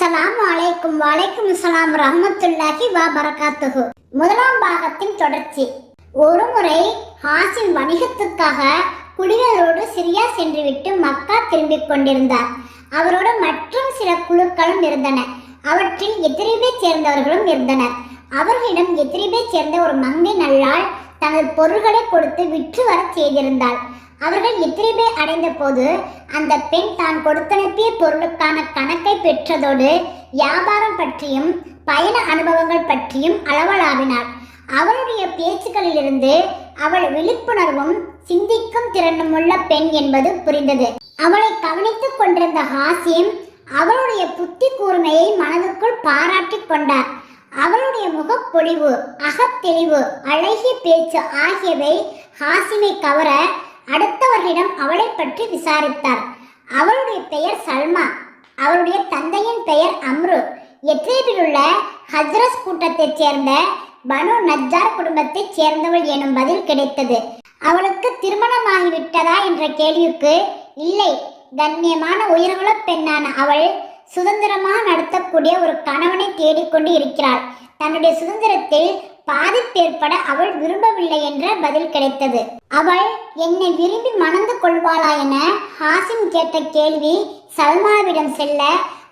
அஸ்ஸலாமு அலைக்கும் வலைக்கும் அஸ்ஸலாம் ரஹ்மத்துல்லாஹி வ பரகாத்துஹு. முதலாம் பாகத்தின் தொடர்ச்சி. ஒருமுறை ஹாசிம் வணிகத்துக்காக குடிகளோடு சிரியா சென்றுவிட்டு மக்கா திரும்பிக் கொண்டிருந்தார். அவரோடு மற்றும் சில குழுக்களும் இருந்தன. அவற்றில் எத்ரிபை சேர்ந்தவர்களும் இருந்தனர். அவர்களிடம் எத்ரிபை சேர்ந்த ஒரு மங்கை நல்லாள் தனது பொருள்களை கொடுத்து விற்று வர செய்திருந்தாள். அவர்கள் எத்ரிபை அடைந்த போது அந்த பெண் தான் கொடுத்தனுப்பிய பொருளுக்கான கணக்கை பெற்றதோடு வியாபாரம் பற்றியும் பயண அனுபவங்கள் பற்றியும் அளவலாவினாள். அவளுடைய பேச்சுக்களிலிருந்து அவள் விழிப்புணர்வும் சிந்திக்கும் திறனுமுள்ள பெண் என்பது புரிந்தது. அவளை கவனித்துக் கொண்டிருந்த ஹாசிம் அவளுடைய புத்தி கூர்மையை மனதுக்குள் பாராட்டி கொண்டார். அவளுடைய முகப்பொழிவு, அகத்தெளிவு, அழகிய பேச்சு ஆகியவை ஹாசிமை கவர அடுத்தவர்களிடம் அவளை பற்றி விசாரித்தார். அவளுடைய பெயர் சல்மா. அவளுடைய தந்தையின் பெயர் அம்ரு. எத்ரிபில் உள்ள ஹஜ்ரஸ் கூட்டத்தைச் சேர்ந்த பனு நஜ்ஜார் குடும்பத்தைச் சேர்ந்தவள் எனும் பதில் கிடைத்தது. அவளுக்கு திருமணமாகிவிட்டதா என்ற கேள்விக்கு இல்லை, கண்ணியமான உயர்குல பெண்ணான அவள் சுதந்திரமாக நடத்தக்கூடிய ஒரு கணவனை தேடிக்கொண்டு இருக்கிறாள். தன்னுடைய சுதந்திரத்தில் பாதிப்பு ஏற்பட அவள் விரும்பவில்லை என்ற பதில் கிடைத்தது. அவள் என்னை விரும்பி மணந்து கொள்வாளா என ஹாசிம் கேட்ட கேள்வி சல்மாவிடம் செல்ல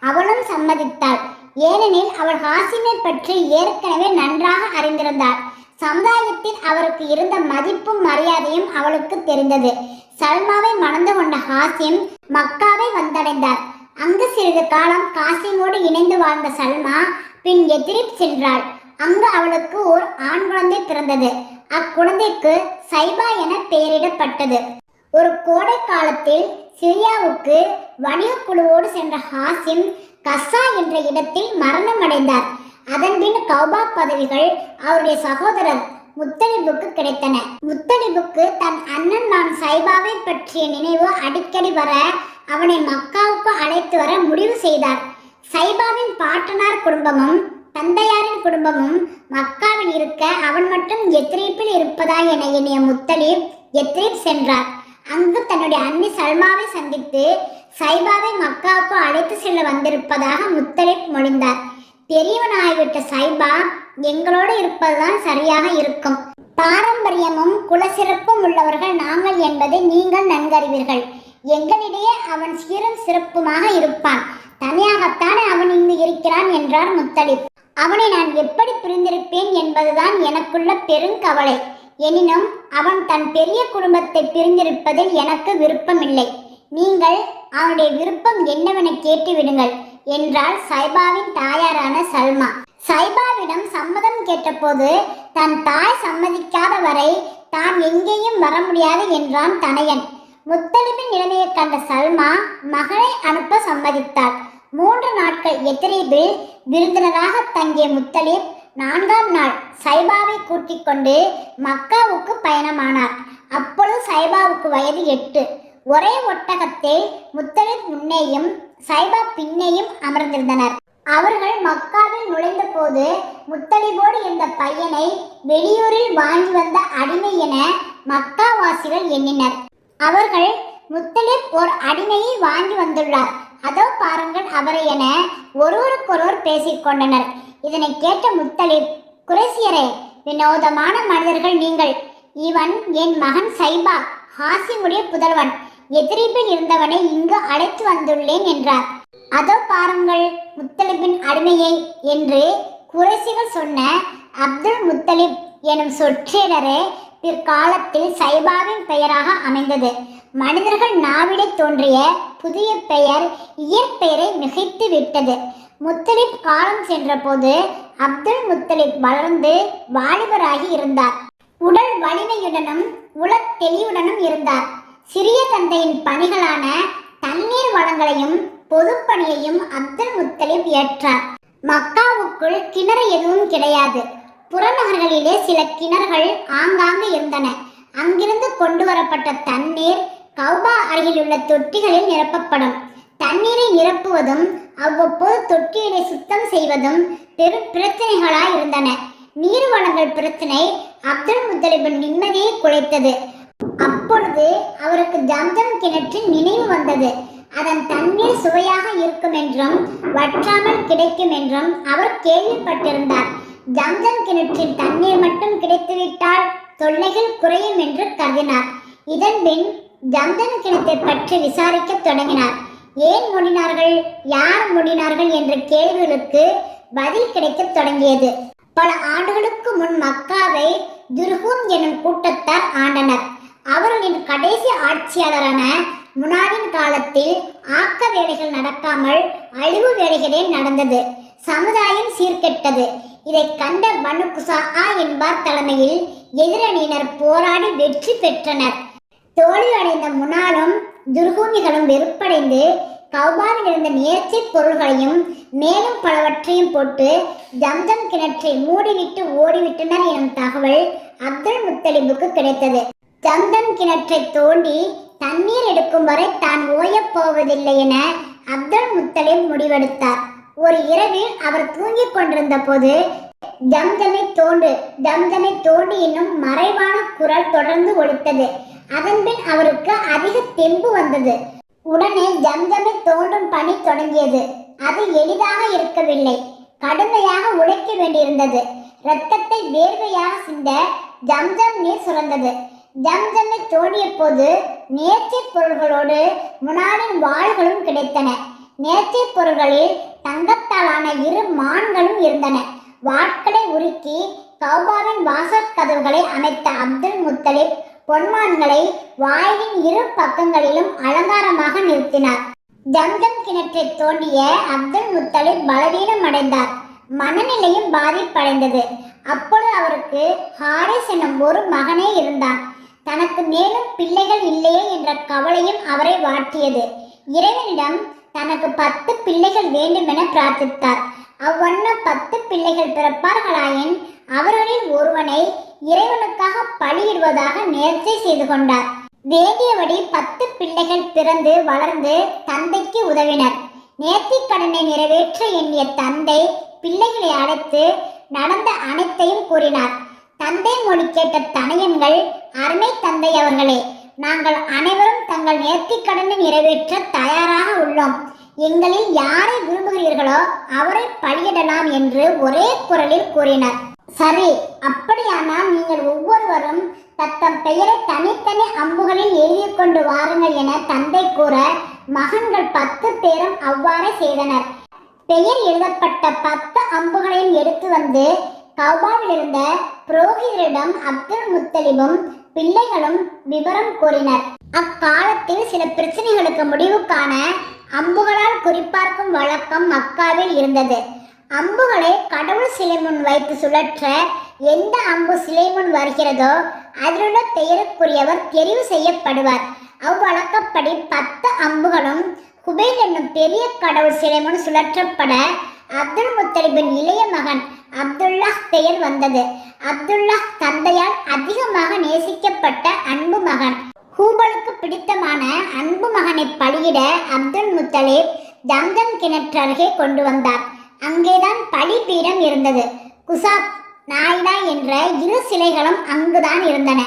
அவளும் சம்மதித்தாள். ஏனெனில் அவள் ஹாசிமை பற்றி ஏற்கனவே நன்றாக அறிந்திருந்தாள். சமுதாயத்தில் அவருக்கு இருந்த மதிப்பும் மரியாதையும் அவளுக்கு தெரிந்தது. சல்மாவை மணந்து கொண்ட ஹாசிம் மக்காவை வந்தடைந்தார். அங்கு சிறிது காலம் காசிமோடு இணைந்து வாழ்ந்த சல்மா பின் எத்ரிப் சென்றாள். அங்கு அவளுக்கு ஒரு ஆண் குழந்தை பிறந்தது. அக்குழந்தைக்கு சைபா என பெயரிடப்பட்டது. ஒரு கோடை காலத்தில் சிரியாவுக்கு வணிக குழுவோடு சென்ற ஹாசிம் கஸ்ஸா என்ற இடத்தில் மரணம் அடைந்தார். அதன்பின் கௌபா பதவிகள் அவருடைய சகோதரர் முத்தலிபுக்கு கிடைத்தன. முத்தலிபுக்கு தன் அண்ணன் நான் சைபாவை பற்றிய நினைவு அடிக்கடி வர அவனை மக்காவுக்கு அழைத்து வர முடிவு செய்தார். சைபாவின் பாட்டனார் குடும்பமும் தந்தையாரின் குடும்பமும் மக்காவில் இருக்க அவன் மட்டும் எத்ரிப்பில் இருப்பதா என எண்ணிய முத்தலிப் எத்ரிப் சென்றார். அங்கு தன்னுடைய அண்ணி சல்மாவை சந்தித்து சைபாவை மக்காவுக்கு அழைத்து செல்ல வந்திருப்பதாக முத்தலிப் மொழிந்தார். பெரியவனாகிவிட்ட சைபா எங்களோடு இருப்பதுதான் சரியாக இருக்கும். பாரம்பரியமும் குலசிறப்பும் உள்ளவர்கள் நாங்கள் என்பதை நீங்கள் நன்கறிவீர்கள். எங்களிடையே அவன் சீரும் சிறப்புமாக இருப்பான். தனியாகத்தானே அவன் இங்கு இருக்கிறான் என்றார் முத்தலிப். அவனை நான் எப்படி பிரிந்திருப்பேன் என்பதுதான் எனக்குள்ள பெருங்கவலை. எனினும் அவன் தன் பெரிய குடும்பத்தை பிரிந்திருப்பதில் எனக்கு விருப்பமில்லை. நீங்கள் அவனுடைய விருப்பம் என்னவென கேட்டுவிடுங்கள் என்றாள் சைபாவின் தாயாரான சல்மா. சைபாவிடம் சம்மதம் கேட்டபோது தன் தாய் சம்மதிக்காத வரை தான் எங்கேயும் வர முடியாது என்றான் தனையன். முத்தலிபின் நிலைமையை கண்ட சல்மா மகளை அனுப்ப சம்மதித்தாள். 3 நாட்கள் எத்ரிபில் விருந்தினராக தங்கிய முத்தலிப் 4ஆம் நாள் சைபாவை கூட்டிக் கொண்டு மக்காவுக்கு பயணமானார். அப்பொழுது சைபாவுக்கு வயது 8. ஒரே ஒட்டகத்தில் முத்தலிப் முன்னேயும் சைபா பின்னேயும் அமர்ந்திருந்தனர். அவர்கள் மக்காவில் நுழைந்த போது முத்தலிபோடு இருந்த பையனை வெளியூரில் வாங்கி வந்த அடிமை என மக்காவாசிகள் எண்ணினர். அவர்கள் முத்தலிப் ஒரு அடிமையை வாங்கி வந்துள்ளார், அதோ பாருங்கள் அவரை என ஒருவருக்கொருவர் பேசிக்கொண்டனர். இதனை கேட்ட முத்தலிப், குறைசியரே, வினோதமான மனிதர்கள் நீங்கள். இவன் என் மகன் சைபா, ஹாசிமுடைய புதல்வன். எத்ரிபில் இருந்தவனை இங்கு அழைத்து வந்துள்ளேன் என்றார். அதோ பாருங்கள் முத்தலிபின் அடிமையை என்று குறைசிகள் சொன்ன அப்துல் முத்தலிப் எனும் சொற்றொடரே பிற்காலத்தில் சைபாவின் பெயராக அமைந்தது. மனிதர்கள் நாவிடை தோன்றிய புதிய பெயர் இயற்பெயரை மிகைத்து விட்டது. முத்தலிப் காலம் சென்ற போது அப்துல் முத்தலிப் வளர்ந்து வாலிபராகி இருந்தார். உடல் வலிமையுடனும் உள தெளிவுடனும் இருந்தார். சிறிய தந்தையின் பணிகளான தண்ணீர் வளங்களையும் பொதுப்பணியையும் அப்துல் முத்தலிப் ஏற்றார். மக்காவுக்குள் கிணறு எதுவும் கிடையாது. புறநகர்களிலே சில கிணறுகள் ஆங்காங்கு இருந்தன. அங்கிருந்து கொண்டு வரப்பட்ட தண்ணீர் கௌபா அருகிலுள்ள தொட்டிகளில் நிரப்பப்படும். தண்ணீரை நிரப்புவதும் அவ்வப்போது தொட்டிகளை சுத்தம் செய்வதும் பெரும் பிரச்சனைகளாய் இருந்தன. நீர் வளங்கள் பிரச்சனை அப்துல் முத்தலிபின் நிம்மதியை குலைத்தது. அப்பொழுது அவருக்கு ஜம்ஜம் கிணற்றின் நினைவு வந்தது. அதன் தண்ணீர் தண்ணீர் சுவையாக இருக்கும் என்றும் வற்றாமல் கிடைக்கும் என்றும் அவர் கேள்விப்பட்டிருந்தார். ஜம்ஜம் கிணற்றில் தண்ணீர் மட்டும் கிடைத்துவிட்டால் தொல்லைகள் குறையும் என்று கருதினார். இதன்பின் ஜம்ஜம் கிணத்தை பற்றி விசாரிக்க தொடங்கினார். ஏன் மூடினார்கள், யார் மூடினார்கள் என்ற கேள்விகளுக்கு பதில் கிடைக்க தொடங்கியது. பல ஆண்டுகளுக்கு முன் மக்காவை துர்ஹூம் எனும் கூட்டத்தார் ஆண்டனர். அவர்களின் கடைசி ஆட்சியாளரான முனாவின் காலத்தில் ஆக்க வேலைகள் நடக்காமல் அழிவு வேலைகளே நடந்தது. சமுதாயம் சீர்கெட்டது. இதை கண்ட பனு குஸாஆ என்பார் தலைமையில் எதிரணியினர் போராடி வெற்றி பெற்றனர். தோல்வியடைந்த முனாலும் துர்ஹூமிகளும் வெறுப்படைந்து கௌபாவில் இருந்த நேர்ச்சி பொருள்களையும் மேலும் பலவற்றையும் போட்டு ஜம்ஜம் கிணற்றை மூடிவிட்டு ஓடிவிட்டனர் எனும் தகவல் அப்துல் முத்தலிபுக்கு கிடைத்தது. ஜம்ஜம் கிணற்றை தோண்டி தண்ணீர் எடுக்கும் வரை தான் ஓயப் போவதில்லை என அப்துல் முத்தலிப் முடிவெடுத்தார். ஒரு இரவில் அவர் தூங்கிக் கொண்டிருந்த போது ஜம்ஜமை தோண்டு என்னும் மறைவான குரல் தொடர்ந்து ஒலித்தது. அதன்பின் அவருக்கு அதிக தெம்பு வந்தது. உடனே ஜம்ஜமை தோண்டும் பணி தொடங்கியது. அது எளிதாக இருக்கவில்லை. கடுமையாக உழைக்க வேண்டியிருந்தது. இரத்தத்தை வேர்வையாக சிந்த ஜம்ஜம் நீர் சுரந்தது. ஜம்ஜமை தோண்டிய போது நேர்ச்சை பொருள்களோடு முனாவின் வாள்களும் கிடைத்தன. நேர்ச்சை பொருள்களில் தங்கத்தாலான 2 மான்களும் இருந்தன. வாட்களை உருக்கி கௌபாவின் வாசற் கதவுகளை அமைத்த அப்துல் முத்தலிப் பொன்மான்களை வாயிலின் 2 பக்கங்களிலும் அலங்காரமாக நிறுத்தினார். ஜம்ஜம் கிணற்றை தோண்டிய அப்துல் முத்தலிப் பலவீனம் அடைந்தார். மனநிலையும் பாதிப்படைந்தது. அப்பொழுது அவருக்கு ஹாரிஸ் எனும் ஒரு மகனே இருந்தான். தனக்கு மேலும் பிள்ளைகள் இல்லையே என்ற கவலையும் அவரை வாட்டியது. இறைவனிடம் தனக்கு 10 பிள்ளைகள் வேண்டுமென பிரார்த்தித்தார். அவ்வண்ணம் 10 பிள்ளைகள் பிறப்பார்களாயின் அவர்களில் ஒருவனை இறைவனுக்காக பலியிடுவதாக நேர்ச்சை செய்து கொண்டார். வேண்டியபடி 10 பிள்ளைகள் பிறந்து வளர்ந்து தந்தைக்கு உதவினர். நேர்த்திக் கடனை நிறைவேற்ற எண்ணிய தந்தை பிள்ளைகளை அழைத்து நடந்த அனைத்தையும் கூறினார். தந்தை மொழி கேட்ட தனையன்கள், அருமை தந்தை அவர்களே, நாங்கள் அனைவரும் தங்கள் நேர்த்திக் கடனை நிறைவேற்ற தயாராக உள்ளோம். எங்களில் யாரை விரும்புகிறீர்களோ அவரை பலியிடலாம் என்று ஒரே குரலில் கூறினர். சரி, அப்படியானால் நீங்கள் ஒவ்வொருவரும் தத்தம் பெயரை தனித்தனி அம்புகளில் எழுதி கொண்டு வாருங்கள் என தந்தை கூற மகன்கள் 10 பேரும் அவ்வாறே செய்தனர். பெயர் எழுதப்பட்ட 10 அம்புகளையும் எடுத்து வந்து கௌபாவில் இருந்த புரோகிதரிடம் அப்துல் முத்தலிபும் பிள்ளைகளும் விவரம் கூறினர். அக்காலத்தில் சில பிரச்சனைகளுக்கு முடிவு காண அம்புகளால் குறிப்பார்க்கும் வழக்கம் மக்காவில் இருந்தது. அம்புகளை கடவுள் சிலை முன் வைத்து சுழற்ற எந்த அம்பு சிலை முன் வருகிறதோ அதிலுள்ள பெயருக்குரியவர் தெரிவு செய்யப்படுவார். அவ்வழக்கப்படி 10 அம்புகளும் குபைல் என்னும் பெரிய கடவுள் சிலை முன் சுழற்றப்பட அப்துல் முத்தலிபின் இளைய மகன் அப்துல்லாஹ் பெயர் வந்தது. அப்துல்லாஹ் தந்தையால் அதிகமாக நேசிக்கப்பட்ட அன்பு மகன். ஹூபலுக்கு பிடித்தமான அன்பு மகனை பலியிட அப்துல் முத்தலிப் ஜம்ஜம் கிணற்று அருகே கொண்டு வந்தார். அங்கேதான் பலிபீடம் இருந்தது. குசாப், நாயிடா என்ற 2 சிலைகளும் அங்குதான் இருந்தன.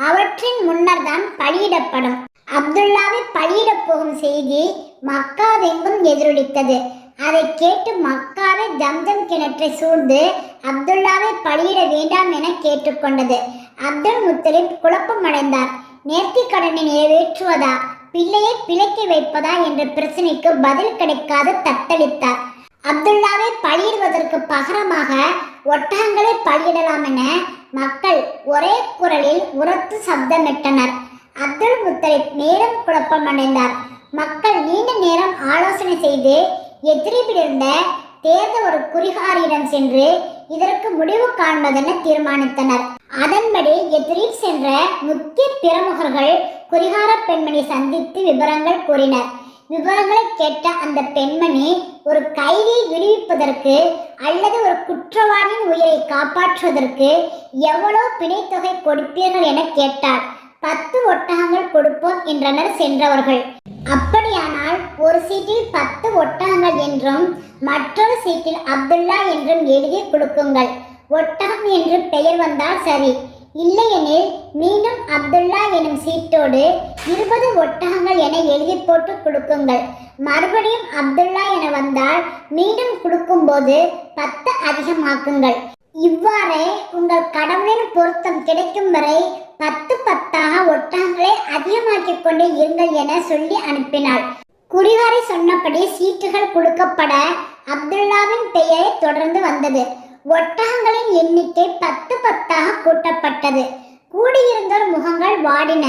அவற்றின் முன்னர் தான் பலியிடப்படும். அப்துல்லாவை பலியிடப் போகும் செய்தி மக்காவெங்கும் எதிரொலித்தது. அதை கேட்டு மக்காவை ஜம்ஜம் கிணற்றை சூழ்ந்து அப்துல்லாவை பலியிட வேண்டாம் என கேட்டுக்கொண்டது. அப்துல் முத்தலிப் குழப்பமடைந்தார். நேர்த்திக் கடனை நிறைவேற்றுவதா, பிள்ளையை பிழைக்க வைப்பதா என்ற பிரச்சனைக்கு பதில் கிடைக்காது தத்தளித்தார். அப்துல்லாவை பலியிடுவதற்கு பகரமாக ஒட்டகங்களை பலியிடலாம் என மக்கள் ஒரே குரலில் உரத்து சப்தமிட்டனர். அப்துல் முத்தலிப் மேலும் குழப்பமடைந்தார். மக்கள் நீண்ட நேரம் ஆலோசனை செய்து எதிரிபிலிருந்த தேர்ந்த ஒரு குறிகாரியிடம் சென்று இதற்கு முடிவு காண்பதென தீர்மானித்தனர். அதன்படி எதிரிப் சென்ற முக்கிய பிரமுகர்கள் குறிகார பெண்மணி சந்தித்து விவரங்கள் கூறினர். விவரங்களை கேட்ட அந்த பெண்மணி ஒரு கைதியை விடுவிப்பதற்கு அல்லது ஒரு குற்றவாளியின் உயிரை காப்பாற்றுவதற்கு எவ்வளவு பிணைத்தொகை கொடுப்பீர்கள் என கேட்டார். 10 ஒட்டகங்கள் கொடுப்போம் என்றனர் சென்றவர்கள். அப்படியானால் ஒரு சீட்டில் 10 ஒட்டகங்கள் என்றும் மற்றொரு சீட்டில் அப்துல்லா என்றும் எழுதி கொடுக்குங்கள். ஒட்டகம் என்று பெயர் வந்தால் சரி, இல்லையெனில் மீண்டும் அப்துல்லா எனும் சீட்டோடு 20 ஒட்டகங்கள் என எழுதி போட்டு கொடுக்குங்கள். மறுபடியும் அப்துல்லா என வந்தால் மீண்டும் கொடுக்கும்போது 10 அதிகமாக்குங்கள். இவ்வாறே உங்கள் கடவுளின் பொருத்தம் கிடைக்கும் வரை 10 ஒட்டகங்களை அதிகமாக்கிக் கொண்டே இருங்கள் என சொல்லி அனுப்பினாள். குறிகாரி சொன்னபடி சீட்டுகள் கொடுக்கப்பட அப்துல்லாவின் பெயரை தொடர்ந்து வந்தது. ஒட்டகங்களின் எண்ணிக்கை 10 கூட்டப்பட்டது. கூடியிருந்தோர் முகங்கள் வாடின,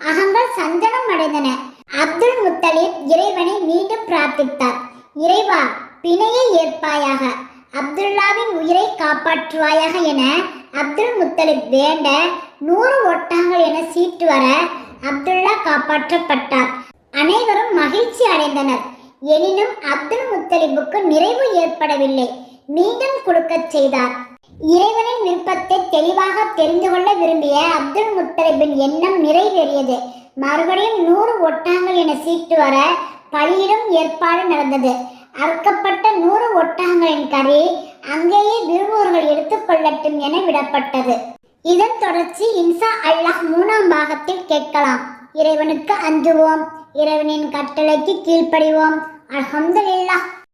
அகங்கள் சஞ்சலம் அடைந்தன. அப்துல் முத்தலிப் இறைவனை மீண்டும் பிரார்த்தித்தார். இறைவா, பிணையை ஏற்பாயாக, அப்துல்லாவின் உயிரை காப்பாற்றுவாயாக என அப்துல் முத்தலிப் வேண்ட 100 ஒட்டகங்கள் என சீட்டு வர அப்துல்லா காப்பாற்றப்பட்டார். அனைவரும் மகிழ்ச்சி அடைந்தனர். எனினும் அப்துல் முத்தலிபுக்கு நிறைவு ஏற்படவில்லை. மீண்டும் கொடுக்கச் செய்தார். இறைவனின் விருப்பத்தை தெளிவாக தெரிந்து கொள்ள விரும்பிய அப்துல் முத்தலிபின் எண்ணம் நிறைவேறியது. மறுபடியும் 100 ஒட்டகங்கள் என சீட்டு வர பலியிடும் ஏற்பாடு நடந்தது. அறுக்கப்பட்ட 100 ஒட்டகங்களின் கறி அங்கேயே விரும்புவர்கள் எடுத்துக்கொள்ளட்டும் என விடப்பட்டது. இதன் தொடர்ச்சி இன்ஷா அல்லாஹ் 3ஆம் பாகத்தில் கேட்கலாம். இறைவனுக்கு அஞ்சுவோம், இறைவனின் கட்டளைக்கு கீழ்ப்படிவோம். அல்ஹம்துலில்லாஹ்.